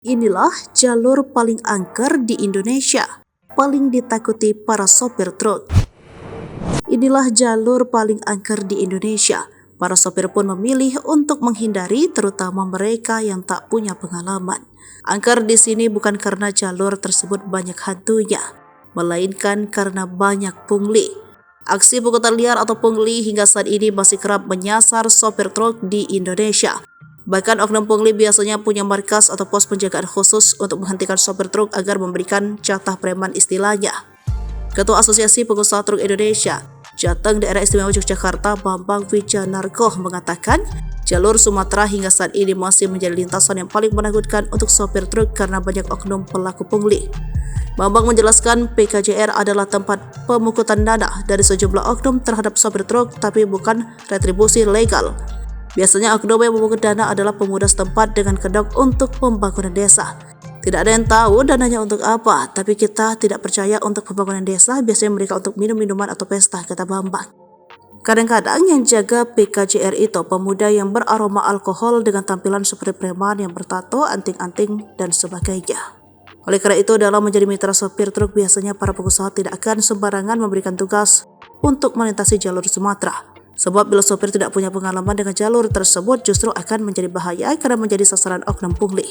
Inilah jalur paling angker di Indonesia, paling ditakuti para sopir truk. Inilah jalur paling angker di Indonesia. Para sopir pun memilih untuk menghindari, terutama mereka yang tak punya pengalaman. Angker di sini bukan karena jalur tersebut banyak hantunya, melainkan karena banyak pungli. Aksi pungutan liar atau pungli hingga saat ini masih kerap menyasar sopir truk di Indonesia. Bahkan oknum pungli biasanya punya markas atau pos penjagaan khusus untuk menghentikan sopir truk agar memberikan jatah preman istilahnya. Ketua Asosiasi Pengusaha Truk Indonesia, Jateng Daerah Istimewa Yogyakarta, Bambang Wijanarko mengatakan, jalur Sumatera hingga saat ini masih menjadi lintasan yang paling menakutkan untuk sopir truk karena banyak oknum pelaku pungli. Bambang menjelaskan PKJR adalah tempat pemungutan dana dari sejumlah oknum terhadap sopir truk, tapi bukan retribusi legal. Biasanya oknum yang memungut dana adalah pemuda setempat dengan kedok untuk pembangunan desa. Tidak ada yang tahu dananya untuk apa, tapi kita tidak percaya untuk pembangunan desa, biasanya mereka untuk minum-minuman atau pesta, kata Bambang. Kadang-kadang yang jaga PKJR itu pemuda yang beraroma alkohol dengan tampilan seperti preman yang bertato, anting-anting, dan sebagainya. Oleh karena itu, dalam menjadi mitra sopir truk, biasanya para pengusaha tidak akan sembarangan memberikan tugas untuk melintasi jalur Sumatera. Sebab bila sopir tidak punya pengalaman dengan jalur tersebut justru akan menjadi bahaya karena menjadi sasaran oknum pungli.